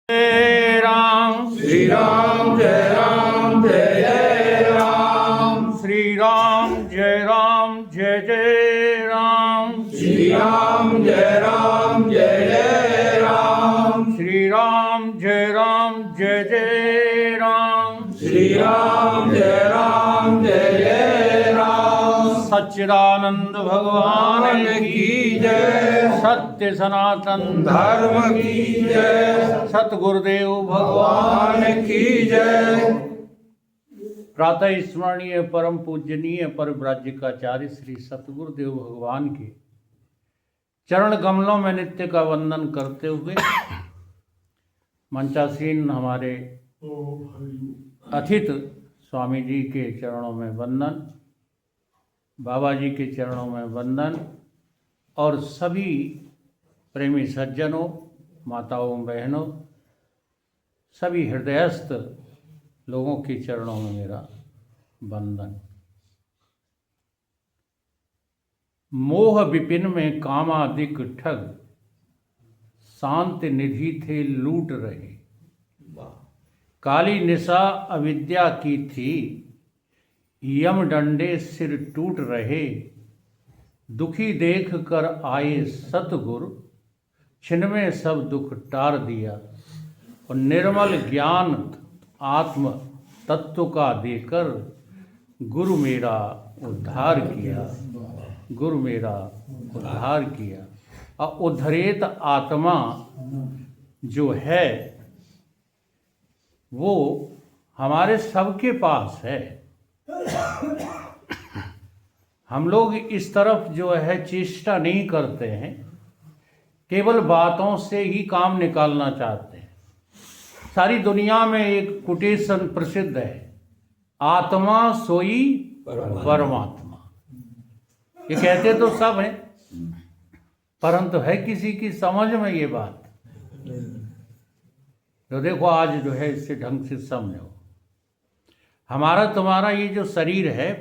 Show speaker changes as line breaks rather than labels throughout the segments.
जय राम
श्री राम जय राम जय जय राम।
श्री राम जय राम जय जय राम।
श्री राम जय राम जय जय राम।
श्री राम जय राम जय जय राम।
श्री राम जय राम जय जय राम।
सच्चिदानंद भगवान
की जय।
सत्य सनातन
धर्म की जय।
सतगुरुदेव भगवान
भगवान की जय।
प्रातः स्मरणीय परम पूजनीय परिव्राजकाचार्य श्री सतगुरुदेव भगवान के चरण कमलों में नित्य का वंदन करते हुए मंचासीन हमारे अथित स्वामी जी के चरणों में वंदन, बाबा जी के चरणों में वंदन और सभी प्रेमी सज्जनों, माताओं, बहनों, सभी हृदयस्थ लोगों के चरणों में मेरा वंदन। मोह विपिन में कामादिक ठग, शांति निधि थे लूट रहे। काली निशा अविद्या की थी, यम डंडे सिर टूट रहे। दुखी देख कर आए सतगुरु, छिन में सब दुख टार दिया। और निर्मल ज्ञान आत्म तत्व का देकर गुरु मेरा उद्धार किया, गुरु मेरा उद्धार किया। और उद्धरेत आत्मा जो है वो हमारे सबके पास है। हम लोग इस तरफ जो है चेष्टा नहीं करते हैं, केवल बातों से ही काम निकालना चाहते हैं। सारी दुनिया में एक कोटेशन प्रसिद्ध है, आत्मा सोई परमात्मा। ये कहते तो सब हैं, परंतु है किसी की समझ में ये बात? तो देखो आज जो है इससे ढंग से समझो। हमारा तुम्हारा ये जो शरीर है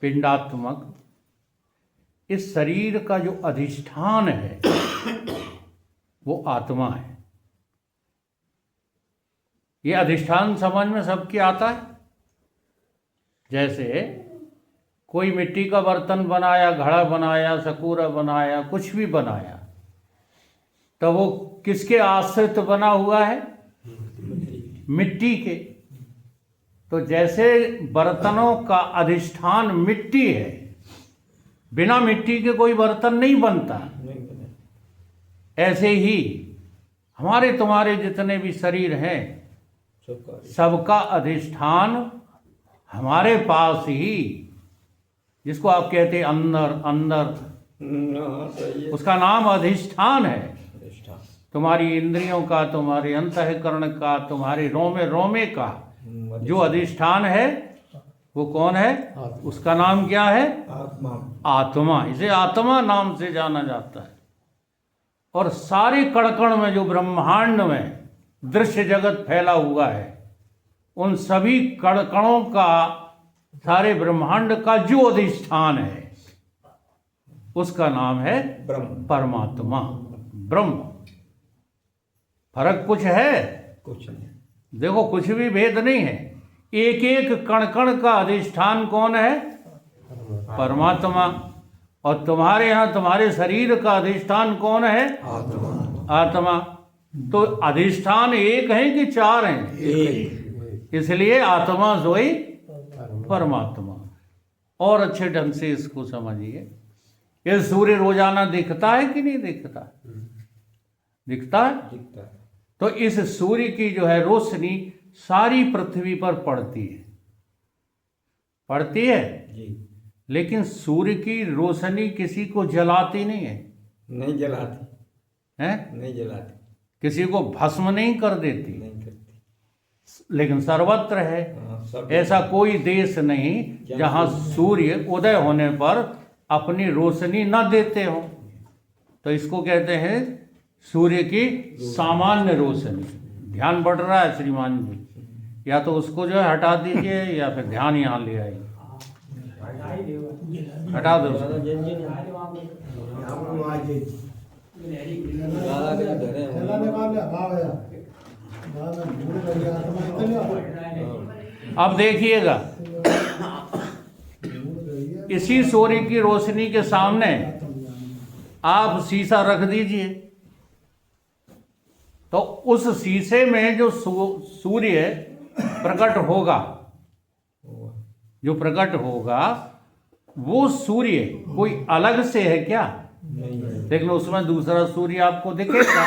पिंडात्मक, इस शरीर का जो अधिष्ठान है वो आत्मा है। ये अधिष्ठान समझ में सबके आता है। जैसे कोई मिट्टी का बर्तन बनाया, घड़ा बनाया, सकूरा बनाया, कुछ भी बनाया, तो वो किसके आश्रित बना हुआ है? मिट्टी के। तो जैसे बर्तनों का अधिष्ठान मिट्टी है, बिना मिट्टी के कोई बर्तन नहीं बनता। ऐसे ही हमारे तुम्हारे जितने भी शरीर हैं, सबका अधिष्ठान हमारे पास ही, जिसको आप कहते हैं अंदर अंदर, उसका नाम अधिष्ठान है। तुम्हारी इंद्रियों का, तुम्हारे अंतःकरण का, तुम्हारे रोमे रोमे का जो अधिष्ठान है वो कौन है? उसका नाम क्या है? आत्मा। इसे आत्मा नाम से जाना जाता है। और सारे कण में जो ब्रह्मांड में दृश्य जगत फैला हुआ है, उन सभी कणों का, सारे ब्रह्मांड का जो अधिष्ठान है उसका नाम है परमात्मा, ब्रह्म। फर्क कुछ है?
कुछ नहीं।
देखो कुछ भी भेद नहीं है। एक एक कण का अधिष्ठान कौन है? परमात्मा। और तुम्हारे यहाँ तुम्हारे शरीर का अधिष्ठान कौन है? आत्मा। तो अधिष्ठान एक है कि चार हैं?
एक।
इसलिए आत्मा सोई परमात्मा। और अच्छे ढंग से इसको समझिए। ये सूर्य रोजाना दिखता है कि नहीं दिखता? दिखता है।
दिखता है।
तो इस सूर्य की जो है रोशनी सारी पृथ्वी पर पड़ती है, पड़ती है
जी।
लेकिन सूर्य की रोशनी किसी को जलाती नहीं है।
नहीं जलाती
हैं?
नहीं जलाती।
किसी को भस्म नहीं कर देती,
नहीं करती।
लेकिन सर्वत्र है।
सब
ऐसा कोई देश नहीं जहां सूर्य उदय होने पर अपनी रोशनी न देते हो। तो इसको कहते हैं सूर्य की सामान्य रोशनी। ध्यान बढ़ रहा है श्रीमान जी? या तो उसको जो है हटा दीजिए या फिर ध्यान यहाँ ले आइए। हटा दो उसको। अब देखिएगा, इसी सूर्य की रोशनी के सामने आप शीशा रख दीजिए, तो उस शीशे में जो सूर्य प्रकट होगा, जो प्रकट होगा वो सूर्य कोई अलग से है क्या?
नहीं है,
लेकिन उसमें दूसरा सूर्य आपको दिखेगा,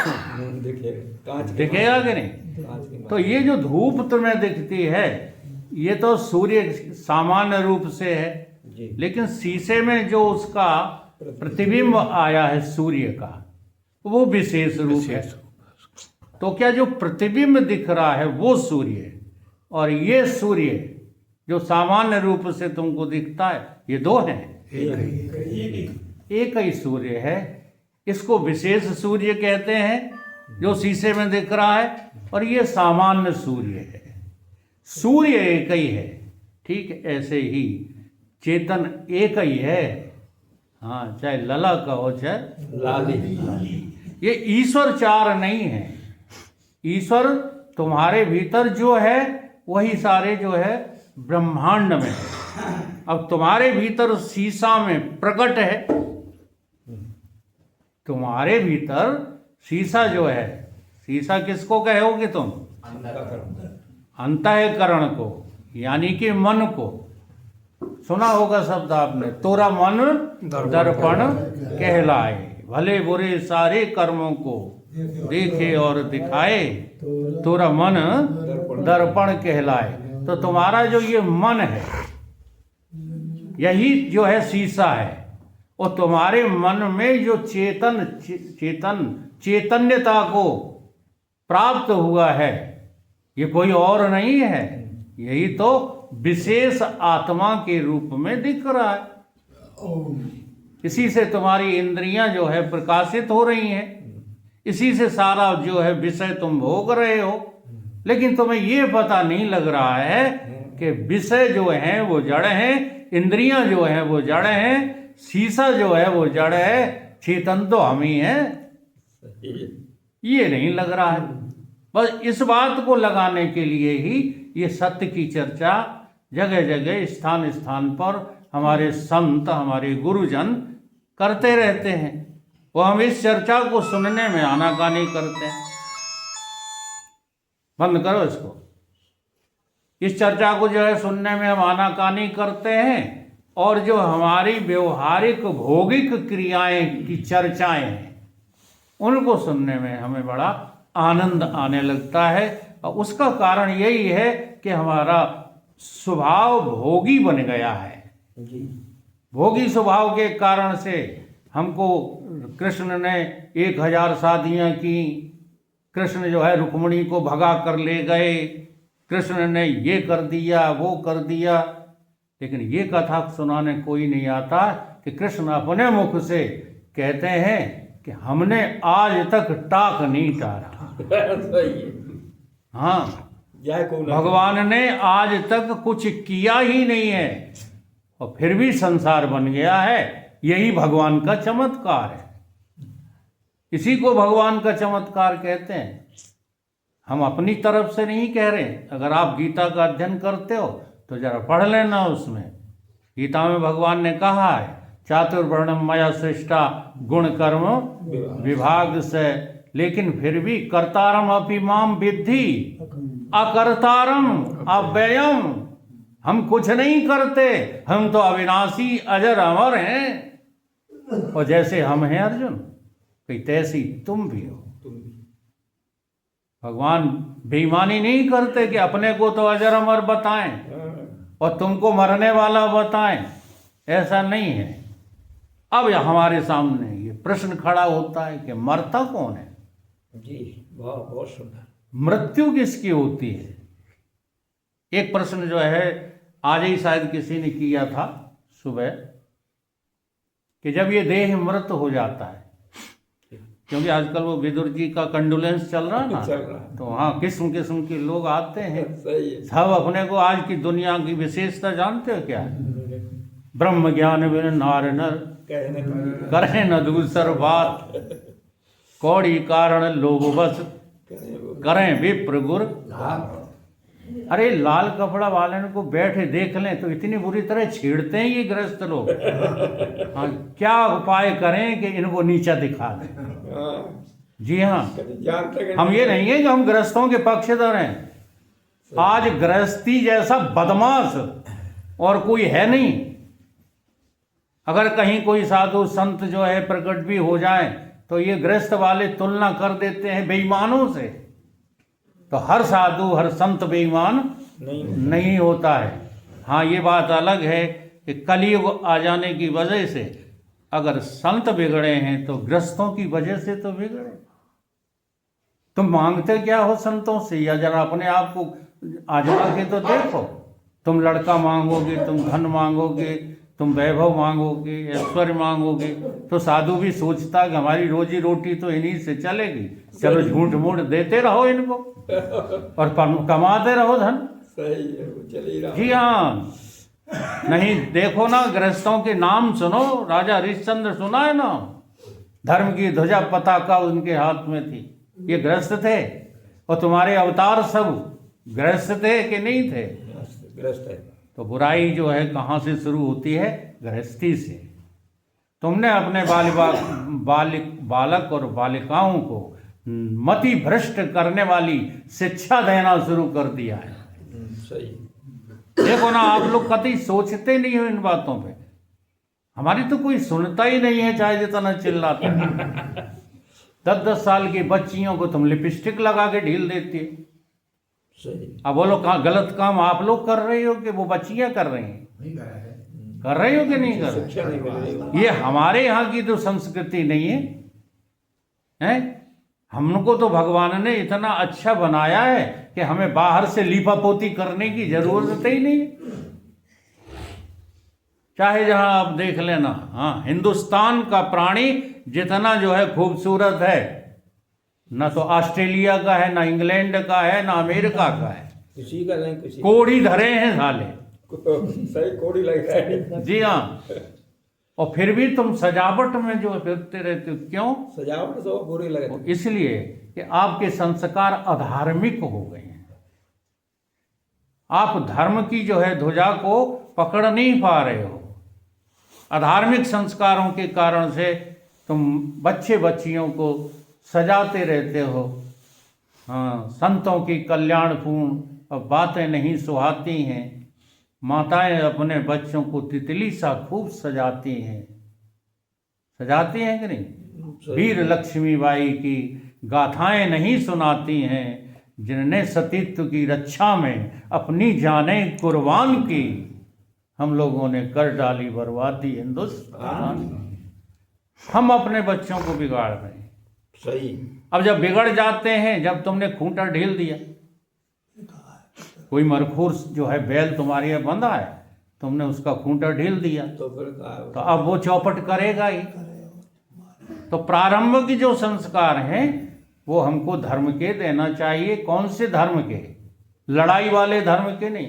दिखेगा कि नहीं? तो ये जो धूप तुम्हें दिखती है ये तो सूर्य सामान्य रूप से है, लेकिन शीशे में जो उसका प्रतिबिंब आया है सूर्य का वो विशेष रूप है। तो क्या जो प्रतिबिंब दिख रहा है वो सूर्य है, और ये सूर्य जो सामान्य रूप से तुमको दिखता है ये दो हैं? एक ही सूर्य है। इसको विशेष सूर्य कहते हैं जो शीशे में दिख रहा है, और ये सामान्य सूर्य है। सूर्य एक ही है, ठीक ऐसे ही चेतन एक ही है। हाँ, चाहे लला कहो चाहे
लाली।
ये ईश्वर चार नहीं है। ईश्वर तुम्हारे भीतर जो है वही सारे जो है ब्रह्मांड में है। अब तुम्हारे भीतर शीशा में प्रकट है, तुम्हारे भीतर शीशा जो है, शीशा किसको कहोगे तुम? अंतःकरण को, यानी कि मन को। सुना होगा शब्द आपने, तोरा मन दर्पण कहलाए, भले बुरे सारे कर्मों को देखे और दिखाए, तोरा मन दर्पण कहलाए। तो तुम्हारा जो ये मन है यही जो है शीशा है, और तुम्हारे मन में जो चैतन्यता को प्राप्त हुआ है ये कोई और नहीं है, यही तो विशेष आत्मा के रूप में दिख रहा है। इसी से तुम्हारी इंद्रियां जो है प्रकाशित हो रही हैं, इसी से सारा जो है विषय तुम भोग रहे हो, लेकिन तुम्हें ये पता नहीं लग रहा है कि विषय जो है वो जड़ है, इंद्रियां जो है वो जड़ है, शीशा जो है वो जड़ है, चेतन तो हम ही है। ये नहीं लग रहा है। बस इस बात को लगाने के लिए ही ये सत्य की चर्चा जगह जगह स्थान स्थान पर हमारे संत, हमारे गुरुजन करते रहते हैं। वो हम इस चर्चा को सुनने में आनाकानी करते हैं। बंद करो इसको। इस चर्चा को जो है सुनने में हम आनाकानी करते हैं, और जो हमारी व्यवहारिक भौगिक क्रियाएं की चर्चाएं हैं उनको सुनने में हमें बड़ा आनंद आने लगता है। और उसका कारण यही है कि हमारा स्वभाव भोगी बन गया है। भोगी स्वभाव के कारण से हमको कृष्ण ने 1000 शादियां की, कृष्ण जो है रुक्मिणी को भगा कर ले गए, कृष्ण ने ये कर दिया वो कर दिया, लेकिन ये कथा सुनाने कोई नहीं आता कि कृष्ण अपने मुख से कहते हैं कि हमने आज तक टाक नहीं टारा। हाँ, भगवान ने आज तक कुछ किया ही नहीं है और फिर भी संसार बन गया है। यही भगवान का चमत्कार है। इसी को भगवान का चमत्कार कहते हैं। हम अपनी तरफ से नहीं कह रहे। अगर आप गीता का अध्ययन करते हो तो जरा पढ़ लेना। उसमें गीता में भगवान ने कहा है, चातुर्वर्णम मया सृष्टा गुण कर्म विभाग से, लेकिन फिर भी कर्तारम अपि माम विद्धि अकर्तारम अव्ययम। हम कुछ नहीं करते, हम तो अविनाशी अजर अमर हैं। और जैसे हम हैं अर्जुन, कई तैसी तुम भी हो। भगवान बेईमानी नहीं करते कि अपने को तो अजर अमर बताएं और तुमको मरने वाला बताएं। ऐसा नहीं है। अब हमारे सामने ये प्रश्न खड़ा होता है कि मरता कौन है?
जी, बहुत सुंदर।
मृत्यु किसकी होती है? एक प्रश्न जो है आज ही शायद किसी ने किया था सुबह, कि जब ये देह मृत हो जाता है, क्योंकि आजकल वो विदुर जी का कंडोलेंस चल रहा है ना, तो हाँ किस्म किस्म के लोग आते हैं। सब अपने को आज की दुनिया की विशेषता जानते हो क्या? ब्रह्म ज्ञान बिन नार नर करें न दूसर बात, कौड़ी कारण लोभ बस करें विप्र गुर। अरे लाल कपड़ा वाले को बैठे देख लें तो इतनी बुरी तरह छेड़ते हैं ये गृहस्थ लोग। हाँ, क्या उपाय करें कि इनको नीचा दिखा दें। जी हाँ, हम ये नहीं है कि हम गृहस्थों के पक्षधर हैं। आज गृहस्थी जैसा बदमाश और कोई है नहीं। अगर कहीं कोई साधु संत जो है प्रकट भी हो जाए तो ये गृहस्थ वाले तुलना कर देते हैं बेईमानों से। तो हर साधु हर संत बेईमान नहीं होता है। हाँ, ये बात अलग है कि कलयुग आ जाने की वजह से अगर संत बिगड़े हैं तो गृहस्थों की वजह से तो बिगड़े। तुम मांगते क्या हो संतों से, या जरा अपने आप को आजमा के तो देखो। तुम लड़का मांगोगे, तुम धन मांगोगे, तुम वैभव मांगोगे, ऐश्वर्य मांगोगे, तो साधु भी सोचता कि हमारी रोजी रोटी तो इन्हीं से चलेगी, चलो झूठ मूठ देते रहो इनको और कमाते रहो धन।
सही है, वो चल ही रहा।
जी हाँ, नहीं देखो ना, गृहस्थों के नाम सुनो। राजा हरिश्चंद्र सुना है ना, धर्म की ध्वजा पताका उनके हाथ में थी। ये गृहस्थ थे। और तुम्हारे अवतार सब गृहस्थ थे कि नहीं थे?
ग्रस्त है।
तो बुराई जो है कहाँ से शुरू होती है? गृहस्थी से। तुमने अपने बालक और बालिकाओं को मति भ्रष्ट करने वाली शिक्षा देना शुरू कर दिया है।
सही।
देखो ना, आप लोग कतई सोचते नहीं हो इन बातों पे। हमारी तो कोई सुनता ही नहीं है, चाहे जितना चिल्लाता है। 10-10 साल की बच्चियों को तुम लिपस्टिक लगा के ढील देती है।
सही।
अब बोलो गलत काम आप लोग कर रहे हो कि वो बच्चियां कर रही हैं? कर रहे हो कि नहीं कर
शिक्षा नहीं मिल रही।
रहे? ये हमारे यहाँ की तो संस्कृति नहीं है, हैं? हमको तो भगवान ने इतना अच्छा बनाया है कि हमें बाहर से लीपापोती करने की जरूरत ही नहीं। चाहे जहां आप देख लेना। हाँ, हिंदुस्तान का प्राणी जितना जो है खूबसूरत है, ना तो ऑस्ट्रेलिया का है, ना इंग्लैंड का है, ना अमेरिका का है।
किसी का नहीं, किसी
कोड़ी धरे हैं साले।
सही कोड़ी लग रहा है।
जी हाँ, और फिर भी तुम सजावट में जो फिरते रहते हो, क्यों?
सजावट तो बुरी लग रही है।
इसलिए कि आपके संस्कार अधार्मिक हो गए हैं। आप धर्म की जो है ध्वजा को पकड़ नहीं पा रहे हो। अधार्मिक संस्कारों के कारण से तुम बच्चे बच्चियों को सजाते रहते हो। हाँ, संतों की कल्याणपूर्ण बातें नहीं सुहाती हैं। माताएं अपने बच्चों को तितली सा खूब सजाती हैं। सजाती हैं कि नहीं? वीर लक्ष्मीबाई की गाथाएं नहीं सुनाती हैं, जिन्होंने सतीत्व की रक्षा में अपनी जानें कुर्बान की। हम लोगों ने कर डाली बर्बादी हिंदुस्तान की। हम अपने बच्चों को बिगाड़ रहे हैं।
सही।
अब जब बिगड़ जाते हैं, जब तुमने खूंटा ढील दिया, कोई मरखूर जो है बैल तुम्हारे यहाँ बंधा है, तुमने उसका खूंटा ढील दिया,
तो फिर कहा
तो अब वो चौपट करेगा ही। तो प्रारंभ के जो संस्कार हैं वो हमको धर्म के देना चाहिए। कौन से धर्म के? लड़ाई वाले धर्म के नहीं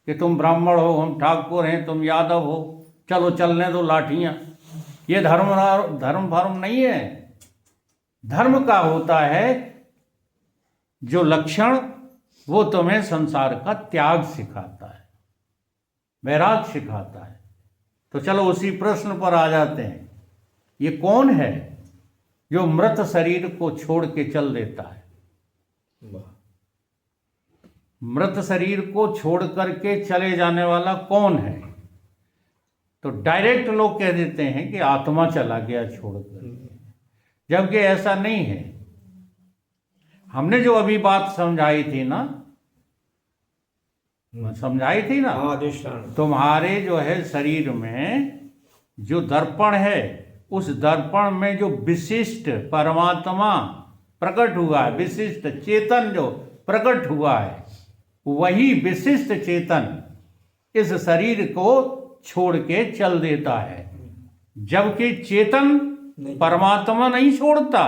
कि तुम ब्राह्मण हो, हम ठाकुर हैं, तुम यादव हो, चलो चलने दो लाठियां। ये धर्म नहीं है। धर्म का होता है जो लक्षण, वो तुम्हें संसार का त्याग सिखाता है, वैराग सिखाता है। तो चलो उसी प्रश्न पर आ जाते हैं। ये कौन है जो मृत शरीर को छोड़ के चल देता है? मृत शरीर को छोड़ करके चले जाने वाला कौन है? तो डायरेक्ट लोग कह देते हैं कि आत्मा चला गया छोड़ कर, जबकि ऐसा नहीं है। हमने जो अभी बात समझाई थी ना,
हाँ, अधिष्ठान।
तुम्हारे जो है शरीर में जो दर्पण है, उस दर्पण में जो विशिष्ट परमात्मा प्रकट हुआ है, विशिष्ट चेतन जो प्रकट हुआ है, वही विशिष्ट चेतन इस शरीर को छोड़ के चल देता है। जबकि चेतन परमात्मा नहीं छोड़ता।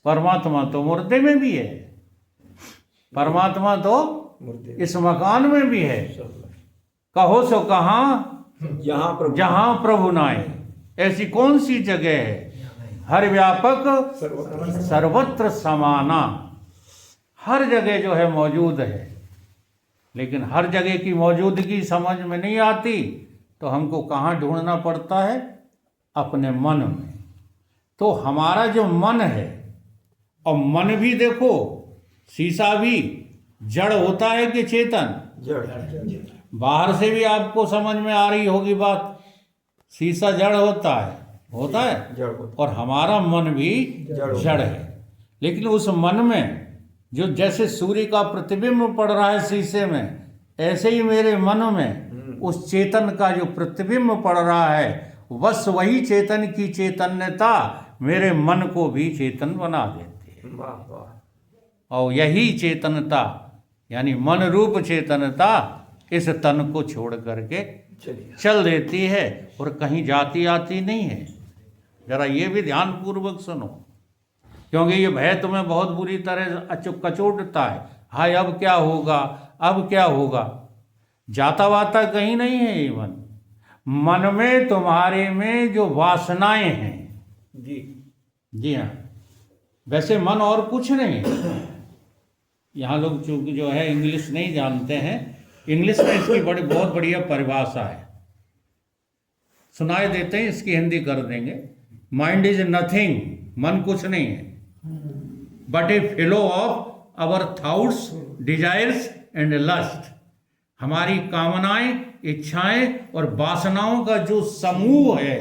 परमात्मा तो मुर्दे में भी है, परमात्मा तो इस मकान में भी है। कहो सो कहाँ, जहां प्रभु नाए। ऐसी कौन सी जगह है? हर व्यापक सर्वत्र समाना। हर जगह जो है मौजूद है, लेकिन हर जगह की मौजूदगी समझ में नहीं आती तो हमको कहाँ ढूंढना पड़ता है? अपने मन में। तो हमारा जो मन है, और मन भी देखो, शीशा भी जड़ होता है कि चेतन?
जड़।
बाहर से भी आपको समझ में आ रही होगी बात, शीशा जड़ होता है
जड़ होता
और हमारा मन भी जड़ है। लेकिन उस मन में जो जैसे सूर्य का प्रतिबिंब पड़ रहा है शीशे में, ऐसे ही मेरे मन में उस चेतन का जो प्रतिबिंब पड़ रहा है, बस वही चेतन की चैतन्यता मेरे मन को भी चेतन बना देती है।
वाह वाह।
और यही चेतनता यानी मन रूप चेतनता इस तन को छोड़ करके
चलिए।
चल देती है और कहीं जाती आती नहीं है। जरा ये भी ध्यान पूर्वक सुनो, क्योंकि ये भय तुम्हें बहुत बुरी तरह कचोटता है। हाय अब क्या होगा, अब क्या होगा? जाता वाता कहीं नहीं है ये मन। मन में तुम्हारे में जो वासनाएं हैं, जी हाँ, वैसे मन और कुछ नहीं है। यहाँ लोग चूंकि जो है इंग्लिश नहीं जानते हैं, इंग्लिश में इसकी बहुत बढ़िया परिभाषा है, सुनाई देते हैं, इसकी हिंदी कर देंगे। माइंड इज नथिंग, मन कुछ नहीं है, but a fellow of our thoughts, desires and lust. हमारी कामनाएं, इच्छाएं और वासनाओं का जो समूह है,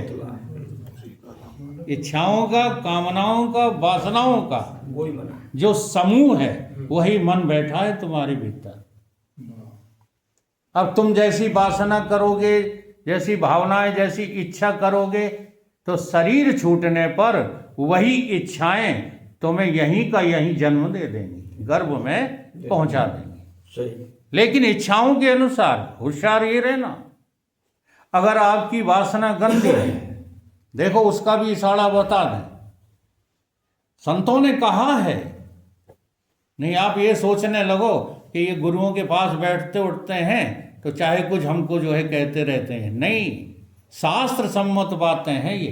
इच्छाओं का, कामनाओं का, वासनाओं का
वही मन
जो समूह है, वही मन बैठा है तुम्हारे भीतर। अब तुम जैसी वासना करोगे, जैसी भावनाएं, जैसी इच्छा करोगे, तो शरीर छूटने पर वही इच्छाएं तुम्हें यहीं का यहीं जन्म दे देंगी, गर्भ में पहुंचा देंगी।
सही।
लेकिन इच्छाओं के अनुसार होशियार ये रहना, अगर आपकी वासना गंदी है, देखो उसका भी इशारा बता दें। संतों ने कहा है, नहीं आप ये सोचने लगो कि ये गुरुओं के पास बैठते उठते हैं तो चाहे कुछ हमको जो है कहते रहते हैं। नहीं, शास्त्र सम्मत बातें हैं ये।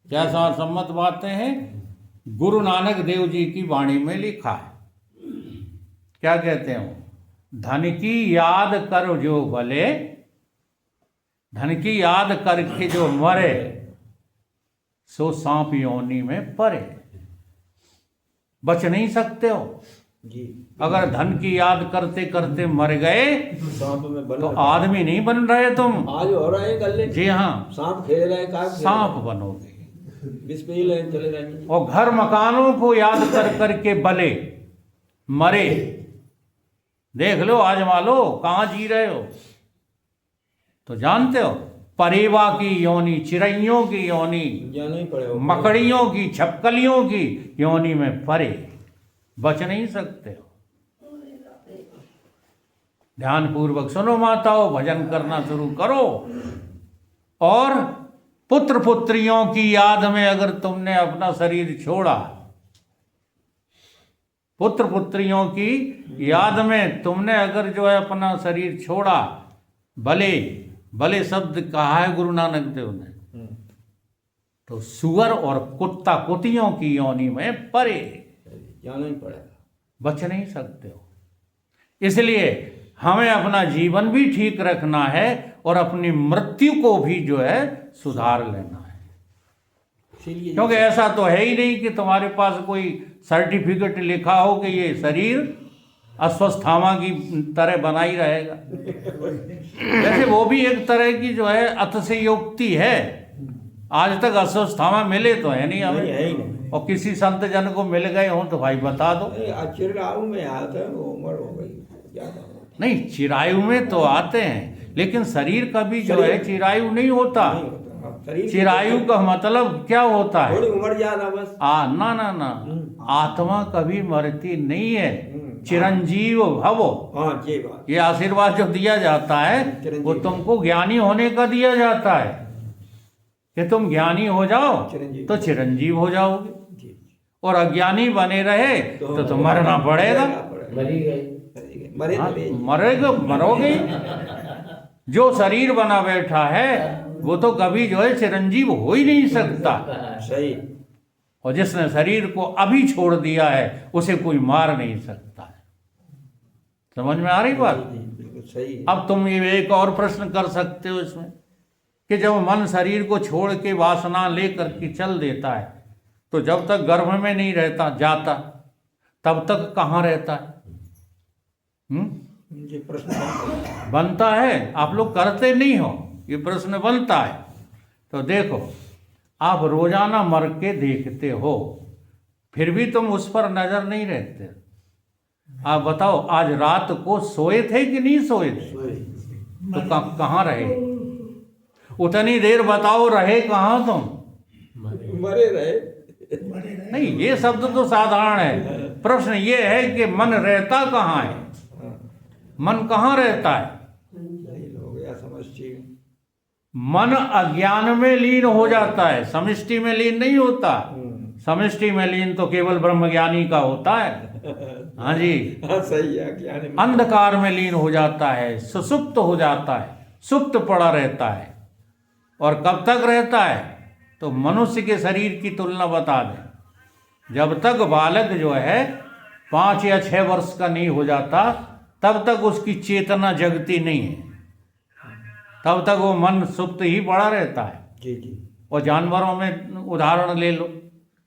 क्या शास्त्र सम्मत बातें हैं? गुरु नानक देव जी की वाणी में लिखा है। क्या कहते हैं? धन की याद कर जो भले, धन की याद करके जो मरे, सो सांप योनि में परे। बच नहीं सकते हो
जी।
अगर धन की याद करते करते मर गए
सांप में बन
तो आदमी नहीं बन रहे तुम।
आज हो रहा है गले।
जी हाँ,
सांप खेल रहे हैं,
सांप बनोगे।
विष पी रहे हैं, चले जाएंगे।
और घर मकानों को याद कर करके बले मरे। देख लो, आजमा लो, कहाँ जी रहे हो। तो जानते हो, परेवा की योनि, चिड़ैयों की योनि,
जाना ही पड़ेगा।
मकड़ियों की, छपकलियों की योनि में परे, बच नहीं सकते हो। ध्यान पूर्वक सुनो माताओं, भजन करना शुरू करो। और पुत्र पुत्रियों की याद में अगर तुमने अपना शरीर छोड़ा, पुत्र पुत्रियों की याद में तुमने अगर जो है अपना शरीर छोड़ा, भले भले शब्द कहा है गुरु नानक देव ने, तो सुअर और कुत्ता कुतियों की योनि में परे,
जाना ही पड़ेगा।
बच नहीं सकते हो। इसलिए हमें अपना जीवन भी ठीक रखना है और अपनी मृत्यु को भी जो है सुधार लेना है।
इसीलिए
क्योंकि ऐसा तो है ही नहीं कि तुम्हारे पास कोई सर्टिफिकेट लिखा हो कि ये शरीर अस्वस्थामा की तरह बना ही रहेगा। वैसे वो भी एक तरह की जो है अतिशयोक्ति है। आज तक अस्वस्थामा मिले तो है नहीं हमें,
है ही नहीं।
और किसी संत जन को मिल गए हो तो भाई बता दो।
चिरायु में आते हैं, वो उम्र हो गई ज्यादा।
नहीं, चिरायु में तो आते हैं, लेकिन शरीर कभी जो है चिरायु नहीं होता। चिरायु का मतलब क्या होता है?
थोड़ी उम्र ज्यादा बस।
ना ना ना, आत्मा कभी मरती नहीं है। चिरंजीव भवो,
हाँ जी बात।
ये आशीर्वाद जो दिया जाता है वो तुमको ज्ञानी होने का दिया जाता है कि तुम ज्ञानी हो जाओ तो चिरंजीव हो जाओगे, और अज्ञानी बने रहे तो मरना पड़ेगा।
मरे
मरेगा, मरोगे। जो शरीर बना बैठा है वो तो कभी जो है चिरंजीव हो ही नहीं सकता।
सही।
और जिसने शरीर को अभी छोड़ दिया है उसे कोई मार नहीं सकता है। समझ में आ रही बात?
बिल्कुल सही है।
अब तुम ये एक और प्रश्न कर सकते हो इसमें कि जब मन शरीर को छोड़ के वासना लेकर के चल देता है तो जब तक गर्भ में नहीं रहता जाता तब तक कहाँ रहता है?
ये प्रश्न
बनता है, आप लोग करते नहीं हो, ये प्रश्न बनता है। तो देखो, आप रोजाना मर के देखते हो, फिर भी तुम उस पर नजर नहीं रहते। आप बताओ, आज रात को सोए थे कि नहीं सोए थे? तो कहाँ रहे? उतनी देर बताओ, रहे कहाँ तुम?
मरे रहे।
नहीं, ये शब्द तो साधारण है। प्रश्न ये है कि मन रहता कहाँ है? मन कहाँ रहता है?
हो गया समष्टि।
मन अज्ञान में लीन हो जाता है, समष्टि में लीन नहीं होता। समष्टि में लीन तो केवल ब्रह्मज्ञानी का होता है। हाँ जी,
हाँ सही है। ज्ञान में
अंधकार में लीन हो जाता है, सुसुप्त हो जाता है, सुप्त पड़ा रहता है। और कब तक रहता है? तो मनुष्य के शरीर की तुलना बता दें, जब तक बालक जो है 5 या 6 वर्ष का नहीं हो जाता तब तक उसकी चेतना जगती नहीं है, तब तक वो मन सुप्त ही पड़ा रहता है।
जी जी।
और जानवरों में उदाहरण ले लो,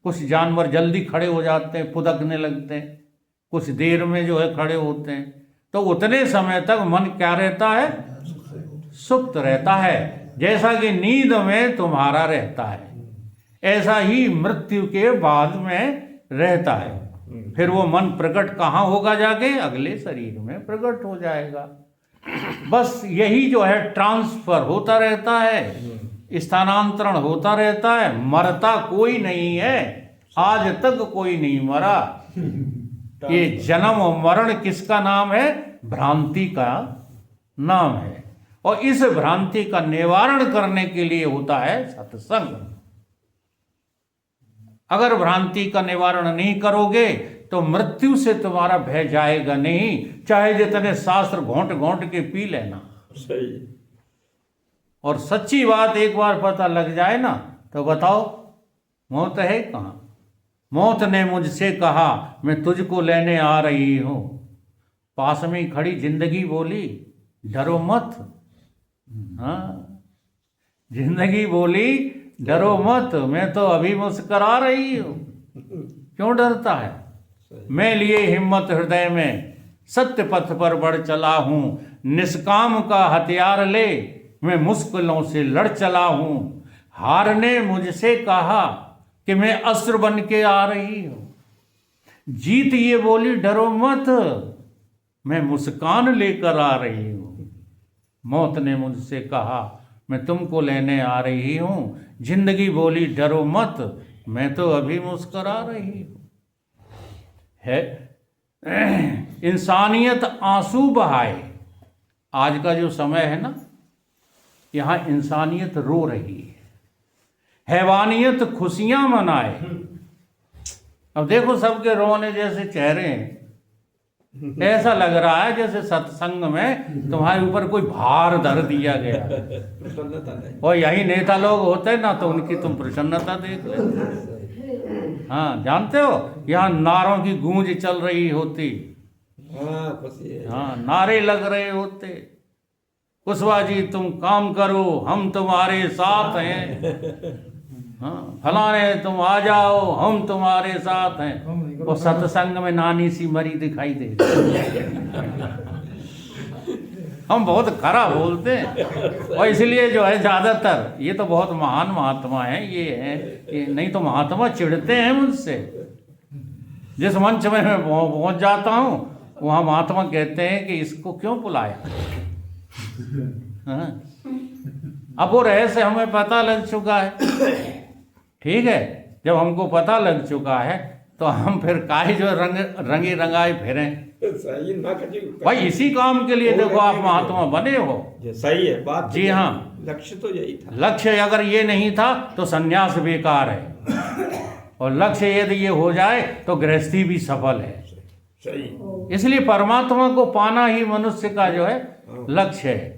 कुछ जानवर जल्दी खड़े हो जाते हैं, पुदकने लगते हैं, कुछ देर में जो है खड़े होते हैं। तो उतने समय तक मन क्या रहता है? सुप्त रहता है। जैसा कि नींद में तुम्हारा रहता है, ऐसा ही मृत्यु के बाद में रहता है। फिर वो मन प्रकट कहाँ होगा? जाके अगले शरीर में प्रकट हो जाएगा। बस यही जो है ट्रांसफर होता रहता है, स्थानांतरण होता रहता है। मरता कोई नहीं है, आज तक कोई नहीं मरा। ये जन्म और मरण किसका नाम है? भ्रांति का नाम है। और इस भ्रांति का निवारण करने के लिए होता है सत्संग। अगर भ्रांति का निवारण नहीं करोगे तो मृत्यु से तुम्हारा भय जाएगा नहीं, चाहे जितने शास्त्र घोंट घोंट के पी लेना।
सही।
और सच्ची बात एक बार पता लग जाए ना तो बताओ, मौत है कहाँ? मौत ने मुझसे कहा, मैं तुझको लेने आ रही हूं। पास में ही खड़ी जिंदगी बोली, डरो मत। हाँ, जिंदगी बोली, डरो मत, मैं तो अभी मुस्करा रही हूं। क्यों डरता है? मैं लिए हिम्मत हृदय में, सत्य पथ पर बढ़ चला हूं। निष्काम का हथियार ले, मैं मुश्किलों से लड़ चला हूं। हार ने मुझसे कहा कि मैं अस्त्र बन के आ रही हूं। जीत ये बोली, डरो मत, मैं मुस्कान लेकर आ रही हूं। मौत ने मुझसे कहा, मैं तुमको लेने आ रही हूं। जिंदगी बोली, डरो मत, मैं तो अभी मुस्करा रही हूं। है इंसानियत आंसू बहाए। आज का जो समय है ना, यहाँ इंसानियत रो रही है, हैवानियत खुशियां मनाए। अब देखो सबके रोने जैसे चेहरे हैं, ऐसा लग रहा है जैसे सत्संग में तुम्हारे ऊपर कोई भार धर दिया गया।
प्रसन्नता नहीं।
और यही नेता लोग होते ना तो उनकी तुम प्रसन्नता देख लेते। हाँ, जानते हो, यहाँ नारों की गूंज चल रही होती।
हाँ खुशी है।
हाँ, नारे लग रहे होते, कुशवाहा जी तुम काम करो, हम तुम्हारे साथ हैं। हाँ, फलाने तुम आ जाओ, हम तुम्हारे साथ हैं। और सत्संग में नानी सी मरी दिखाई दे। हम बहुत खरा बोलते हैं, और इसलिए जो है ज़्यादातर, ये तो बहुत महान महात्मा है, ये है, ये नहीं तो महात्मा चिढ़ते हैं मुझसे। जिस मंच में मैं पहुंच जाता हूँ वहाँ महात्मा कहते हैं कि इसको क्यों बुलाया। हाँ? अब वो रहस्य हमें पता लग चुका है, ठीक है। जब हमको पता लग चुका है तो हम फिर काहे जो रंगे रंगाए फिरें।
सही ना कभी।
भाई इसी काम के लिए देखो आप महात्मा बने हो।
ये सही है बात।
जी हाँ,
लक्ष्य तो यही था।
लक्ष्य अगर ये नहीं था तो सन्यास बेकार है, और लक्ष्य यदि ये हो जाए तो गृहस्थी भी सफल है।
सही।
इसलिए परमात्मा को पाना ही मनुष्य का जो है लक्ष्य है।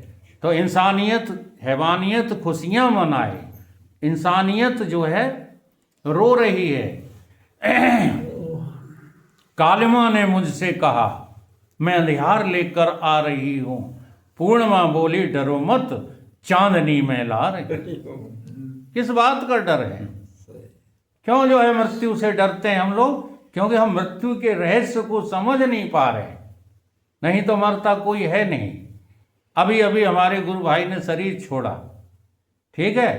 तो इंसानियत, हैवानियत खुशियां मनाए। इंसानियत जो है रो रही है, कालिमा ने मुझसे कहा, मैं अंधियार लेकर आ रही हूँ। पूर्णिमा बोली, डरो मत, चांदनी में ला रही। किस बात का डर है? क्यों जो है मृत्यु से डरते हैं हम लोग? क्योंकि हम मृत्यु के रहस्य को समझ नहीं पा रहे। नहीं तो मरता कोई है नहीं। अभी अभी हमारे गुरु भाई ने शरीर छोड़ा, ठीक है,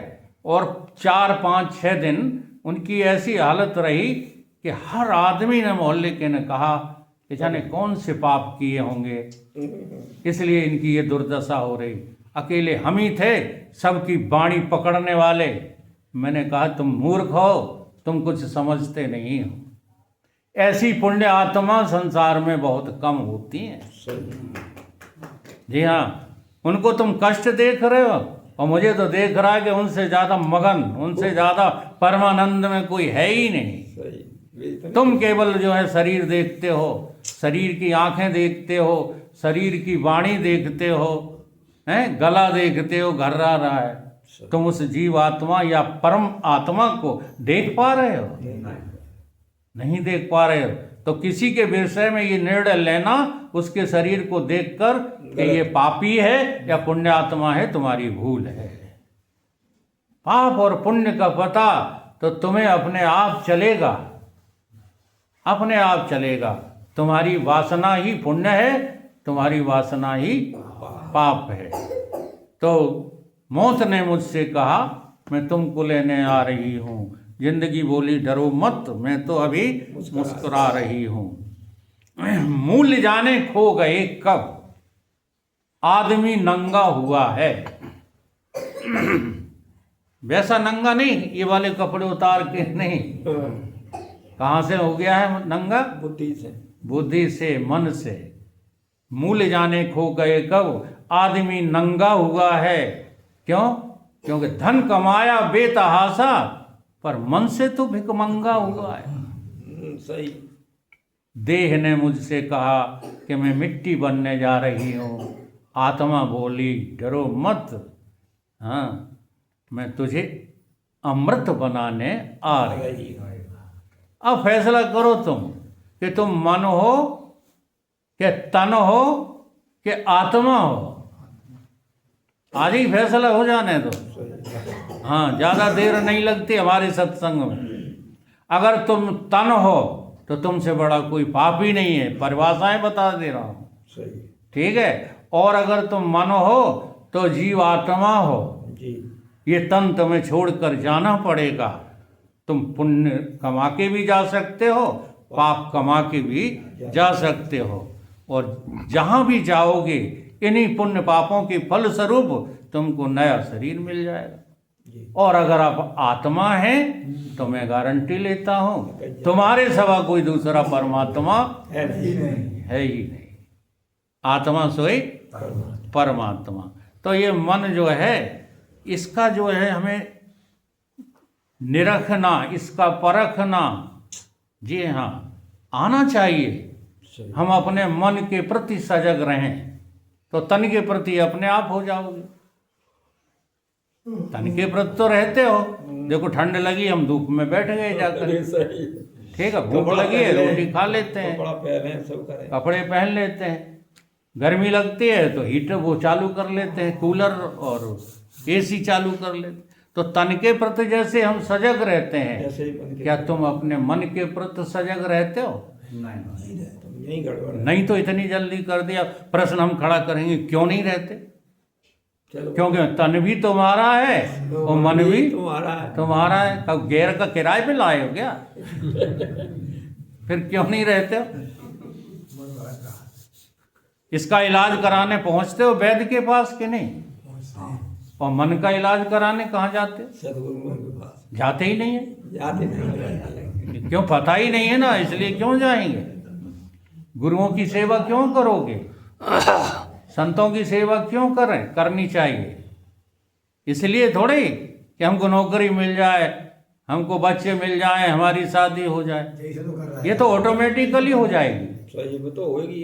और 4, 5, 6 दिन उनकी ऐसी हालत रही कि हर आदमी ने, मोहल्ले के ने कहा कि जाने कौन से पाप किए होंगे, इसलिए इनकी ये दुर्दशा हो रही। अकेले हम ही थे सबकी बाणी पकड़ने वाले। मैंने कहा, तुम मूर्ख हो, तुम कुछ समझते नहीं हो। ऐसी पुण्य आत्मा संसार में बहुत कम होती हैं। जी हाँ, उनको तुम कष्ट देख रहे हो, और मुझे तो देख रहा है कि उनसे ज़्यादा मगन, उनसे ज़्यादा परमानंद में कोई है ही नहीं। तुम केवल जो है शरीर देखते हो, शरीर की आंखें देखते हो, शरीर की वाणी देखते हो, हैं, गला देखते हो, घर्रा रहा है। तुम उस जीव आत्मा या परम आत्मा को देख पा रहे हो? नहीं देख पा रहे हो। तो किसी के विषय में ये निर्णय लेना उसके शरीर को देखकर कि ये पापी है या पुण्य आत्मा है, तुम्हारी भूल है। पाप और पुण्य का पता तो तुम्हें अपने आप चलेगा, अपने आप चलेगा। तुम्हारी वासना ही पुण्य है, तुम्हारी वासना ही पाप है। तो मौत ने मुझसे कहा, मैं तुमको लेने आ रही हूँ। जिंदगी बोली, डरो मत, मैं तो अभी मुस्कुरा रही हूँ। मूल्य जाने खो गए कब, आदमी नंगा हुआ है। वैसा नंगा नहीं, ये वाले कपड़े उतार के नहीं। कहाँ से हो गया है नंगा? बुद्धि से, बुद्धि से, मन से। मूल्य जाने खो गए कब, आदमी नंगा हुआ है। क्यों? क्योंकि धन कमाया बेतहासा, पर मन से तो भिखमंगा हुआ है।
सही।
देह ने मुझसे कहा कि मैं मिट्टी बनने जा रही हूँ। आत्मा बोली, डरो मत, हाँ, मैं तुझे अमृत बनाने आ रही हूँ। अब फैसला करो तुम कि तुम मन हो कि तन हो कि आत्मा हो। आज ही फैसला हो जाने दो। हाँ, ज़्यादा देर नहीं लगती हमारे सत्संग में। अगर तुम तन हो तो तुमसे बड़ा कोई पाप ही नहीं है, परिभाषाएं बता दे रहा हूँ, ठीक है। और अगर तुम मन हो तो जीव आत्मा हो जी। ये तन तुम्हें छोड़कर जाना पड़ेगा। तुम पुण्य कमा के भी जा सकते हो, पाप कमा के भी जा सकते हो, और जहाँ भी जाओगे इन्हीं पुण्य पापों के फल स्वरूप तुमको नया शरीर मिल जाएगा। और अगर आप आत्मा हैं तो मैं गारंटी लेता हूँ तुम्हारे सिवा कोई दूसरा परमात्मा है ही नहीं। आत्मा सोई परमात्मा। तो ये मन जो है, इसका जो है हमें निरखना, इसका परखना, जी हाँ, आना चाहिए। हम अपने मन के प्रति सजग रहें तो तन के प्रति अपने आप हो जाओगे। तन के प्रति तो रहते हो। देखो, ठंड लगी, हम धूप में बैठ गए जाकर, ठीक है, भूख लगी है, रोटी खा लेते हैं, कपड़े पहन लेते हैं। गर्मी लगती है तो हीटर वो चालू कर लेते हैं, कूलर और एसी चालू कर लेते हैं। तो तन के प्रति जैसे हम सजग रहते हैं, क्या तुम अपने मन के प्रति सजग रहते हो? नहीं तो इतनी जल्दी कर दिया। प्रश्न हम खड़ा करेंगे, क्यों नहीं रहते? क्योंकि तन भी तुम्हारा है और मन भी तुम्हारा है। कब गैर का किराए पे लाए हो क्या? फिर क्यों नहीं रहते हो? इसका इलाज कराने पहुंचते हो वैद्य के पास कि नहीं? और मन का इलाज कराने कहाँ जाते? सदगुरुओं के पास जाते ही नहीं है। क्यों? पता ही नहीं है ना, इसलिए क्यों जाएंगे? गुरुओं की सेवा क्यों करोगे? संतों की सेवा क्यों करें? करनी चाहिए। इसलिए थोड़ी कि हमको नौकरी मिल जाए, हमको बच्चे मिल जाए, हमारी शादी हो जाए। ये तो ऑटोमेटिकली हो जाएगी।
तो होगी।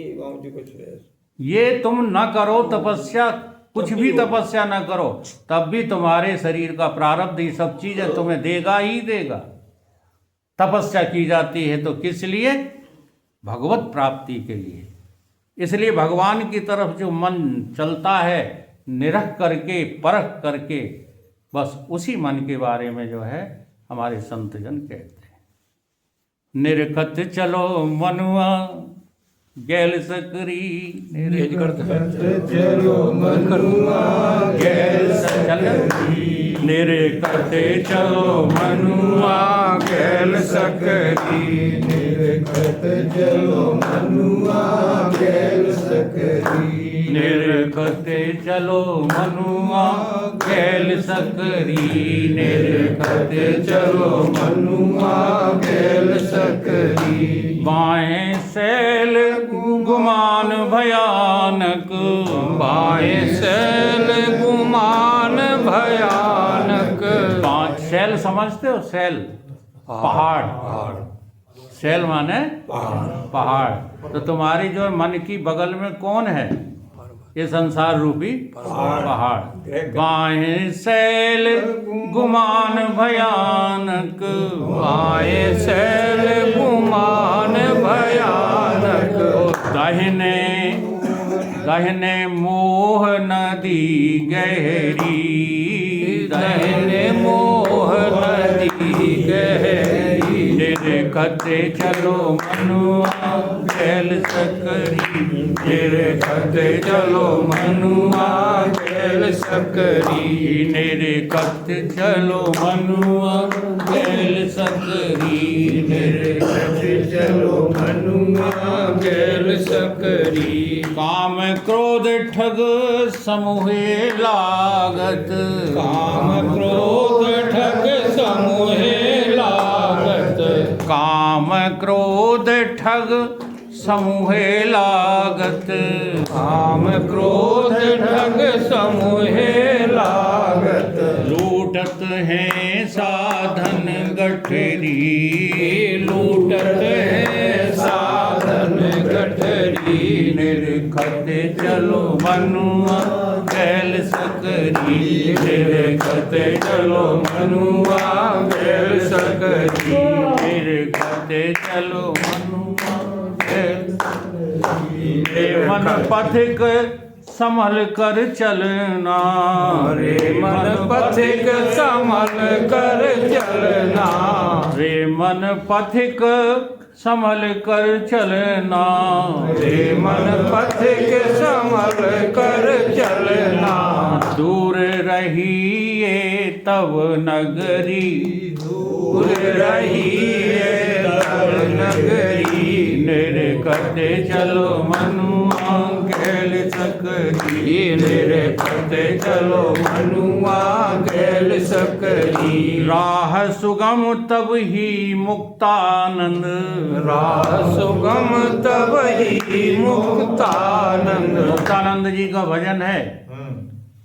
ये तुम ना करो तपस्या, कुछ भी तपस्या ना करो, तब भी तुम्हारे शरीर का प्रारब्ध ये सब चीजें तुम्हें देगा ही देगा। तपस्या की जाती है तो किस लिए? भगवत प्राप्ति के लिए। इसलिए भगवान की तरफ जो मन चलता है निरख करके, परख करके, बस उसी मन के बारे में जो है हमारे संतजन कहते हैं। निरखत चलो मनुआ गैल सकरी, निरखत
चलो मनुआ गैल सकरी,
निरखत चलो मनुआ
गैल सकरी, निरखत चलो मनुआ गैल सकरी,
निरखत चलो मनुआ गैल सकरी, निरखत
चलो मनुआ गैल सकरी,
बाएं सैल गुमान भयानक,
बाएं सैल गुमान भयानक,
पांच सैल समझते हो? सैल पहाड़, सैल माने पहाड़। तो तुम्हारी जो मन की बगल में कौन है? ये संसार रूपी पहाड़। बाएं सैल गुमान भयानक,
बाएं सैल गुमान भयानक,
दाहिने दाहिने मोह नदी गहरी,
दाहिने मोह नदी गहरी,
निरखत चलो मनुआ गैल सकरी,
निरखत चलो मनुआ गैल सकरी,
निरखत चलो मनुआ गैल सकरी,
निरखत चलो मनुआ गैल सकरी,
काम क्रोध ठग समूहे लागत,
काम क्रोध ठग समूहे लागत,
काम क्रोध ठग समूहे लागत,
काम क्रोध ठग समूहे लागत,
लूटत हैं साधन गठरी,
लूटत है साधन गठरी,
निरखत चलो मनुआ गैल सकरी,
निरखत चलो मनुआ गैल सकरी,
निरखत चलो मनुआ गैल सकरी, रे मन पथिक संभल कर चलना,
रे मन पथिक संभल कर चलना,
रे मन पथिक संभल कर चलना,
रे मन पथिक संभल कर चलना,
दूर रहिए तब नगरी,
दूर रहिए तब नगरी,
निरखत चलो मनुआ गैल सकरी,
निरखत चलो मनुआ गैल सकरी,
राह सुगम तब ही मुक्तानंद,
राह सुगम तब ही मुक्तानंद,
मुक्तानंद जी का भजन है।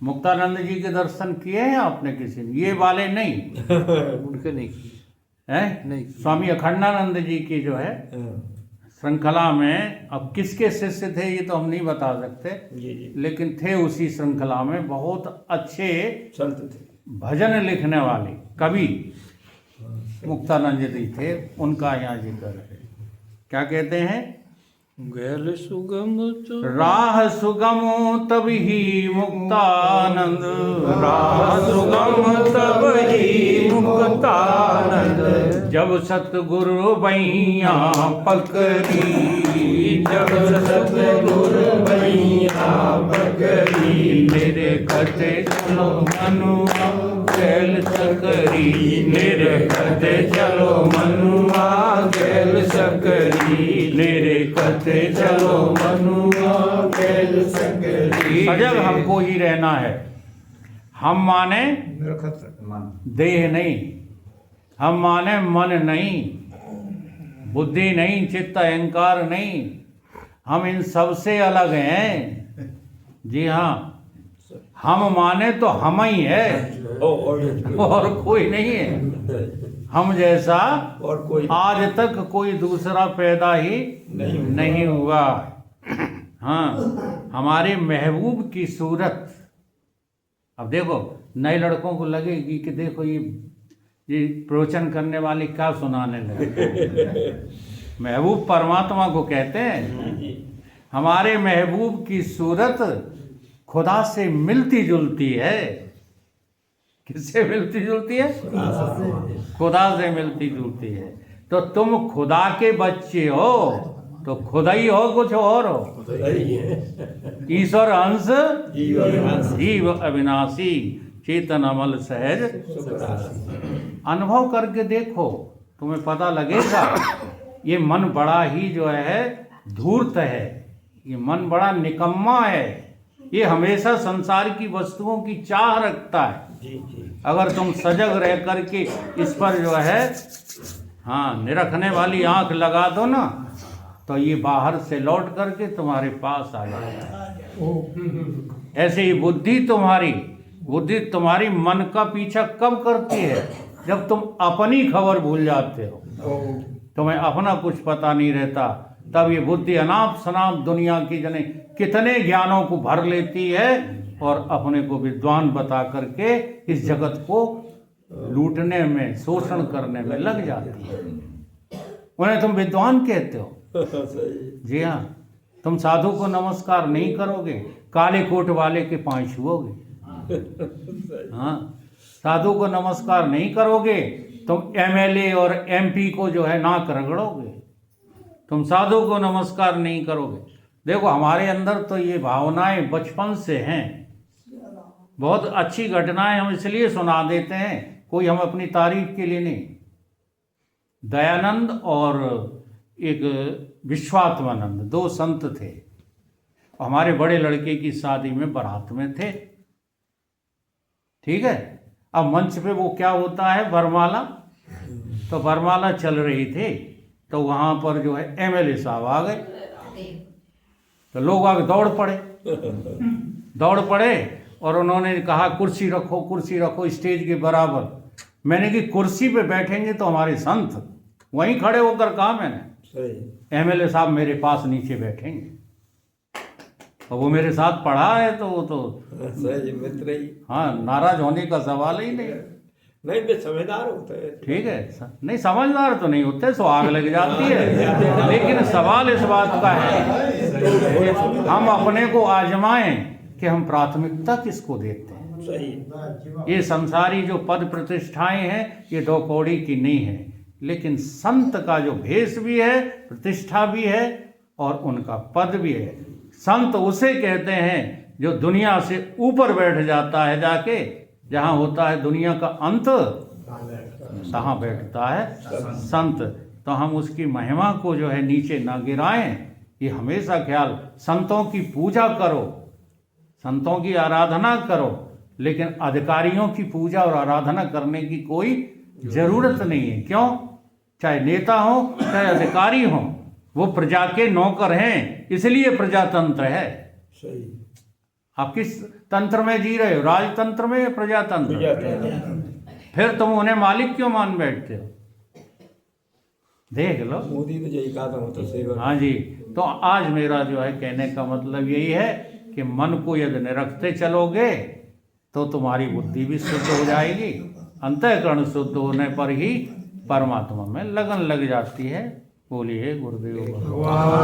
मुक्तानंद जी के दर्शन किए हैं आपने किसी ने? ये वाले नहीं
उनके नहीं
हैं?
नहीं।
स्वामी अखंडानंद जी की जो है श्रृंखला में, अब किसके शिष्य थे ये तो हम नहीं बता सकते,
जी
लेकिन थे उसी श्रृंखला में बहुत अच्छे
संत थे,
भजन लिखने वाले कवि मुक्तानंद जी थे। उनका यहाँ जिक्र है। क्या कहते हैं?
गैल सुगम तो
राह सुगम तब ही मुक्तानंद,
राह सुगम तब ही मुक्तानंद,
जब सतगुरु बैया पकड़ी,
जब सतगुरु बैया पकड़ी,
निरखत चलो मनुआ गैल सकरी,
निरखत चलो मनुआ गैल सकरी, निरखत चलो मनुआ गैल सकरी,
सजग हमको ही रहना है। हम माने देह नहीं, हम माने मन नहीं, बुद्धि नहीं, चित्त अहंकार नहीं, हम इन सब से अलग हैं। जी हाँ, हम माने तो हम ही है और कोई नहीं है। हम जैसा
और कोई
आज तक कोई दूसरा पैदा ही नहीं हुआ। हाँ, हमारे महबूब की सूरत, अब देखो नए लड़कों को लगेगी कि देखो ये प्रवचन करने वाले क्या सुनाने लगे। महबूब परमात्मा को कहते हैं। हमारे महबूब की सूरत खुदा से मिलती जुलती है। किससे मिलती जुलती है? खुदा से मिलती जुलती है। तो तुम खुदा के बच्चे हो तो खुदा ही हो, कुछ और हो। ईश्वर अंश जीव अविनाशी चेतन अमल सहज। अनुभव करके देखो, तुम्हें पता लगेगा ये मन बड़ा ही जो है धूर्त है, ये मन बड़ा निकम्मा है, ये हमेशा संसार की वस्तुओं की चाह रखता है। अगर तुम सजग रह करके इस पर जो है निरखने वाली आंख लगा दो ना, तो ये बाहर से लौट करके तुम्हारे पास आ जाएगा। ऐसे ही बुद्धि तुम्हारी मन का पीछा कब करती है? जब तुम अपनी खबर भूल जाते हो, तुम्हें अपना कुछ पता नहीं रहता, तब ये बुद्धि अनाप शनाप दुनिया की जने कितने ज्ञानों को भर लेती है और अपने को विद्वान बता करके इस जगत को लूटने में, शोषण करने में लग जाती है। उन्हें तुम विद्वान कहते हो। जी हाँ, तुम साधु को नमस्कार नहीं करोगे, काले कोट वाले के पांव छुओगे। हाँ, साधु को नमस्कार नहीं करोगे, तुम एमएलए और एमपी को जो है नाक रगड़ोगे। तुम साधु को नमस्कार नहीं करोगे। देखो, हमारे अंदर तो ये भावनाएं बचपन से हैं। बहुत अच्छी घटनाएं हम इसलिए सुना देते हैं, कोई हम अपनी तारीफ के लिए नहीं। दयानंद और एक विश्वात्मानंद, दो संत थे। हमारे बड़े लड़के की शादी में बारात में थे। ठीक है, अब मंच पे वो क्या होता है, वरमाला। तो वरमाला चल रही थी, तो वहाँ पर जो है एमएलए साहब आ गए। तो लोग आगे दौड़ पड़े और उन्होंने कहा कुर्सी रखो स्टेज के बराबर। मैंने कि कुर्सी पे बैठेंगे तो हमारे संत, वहीं खड़े होकर कहा मैंने। एमएलए साहब मेरे पास नीचे बैठेंगे, और वो मेरे साथ पढ़ा है तो वो तो
सही मित्र ही।
हाँ, नाराज होने का सवाल ही नहीं।
नहीं तो समझदार होते हैं।
ठीक है, नहीं समझदार तो नहीं होते, सो आग लग जाती है। लेकिन सवाल इस बात का है, हम अपने को आजमाएं कि हम प्राथमिकता किसको देते हैं।
सही।
ये संसारी जो पद प्रतिष्ठाएं हैं, ये दो कौड़ी की नहीं है। लेकिन संत का जो भेष भी है, प्रतिष्ठा भी है और उनका पद भी है। संत उसे कहते हैं जो दुनिया से ऊपर बैठ जाता है, जाके जहाँ होता है दुनिया का अंत, तहाँ बैठता है संत। तो हम उसकी महिमा को जो है नीचे ना गिराएं, ये हमेशा ख्याल। संतों की पूजा करो, संतों की आराधना करो, लेकिन अधिकारियों की पूजा और आराधना करने की कोई जरूरत नहीं है। क्यों? चाहे नेता हो चाहे अधिकारी हो, वो प्रजा के नौकर हैं, इसलिए प्रजातंत्र है।
सही।
आप किस तंत्र में जी रहे हो, राजतंत्र में या प्रजातंत्र? फिर तुम उन्हें मालिक क्यों मान बैठते हो? देख लो,
मोदी तो यही कहा था, तो सही बात।
हाँ जी। तो आज मेरा जो है कहने का मतलब यही है कि मन को यदि निरखते चलोगे तो तुम्हारी बुद्धि भी शुद्ध हो जाएगी। अंतःकरण शुद्ध होने पर ही परमात्मा में लगन लग जाती है। बोलिए गुरुदेव भगवान।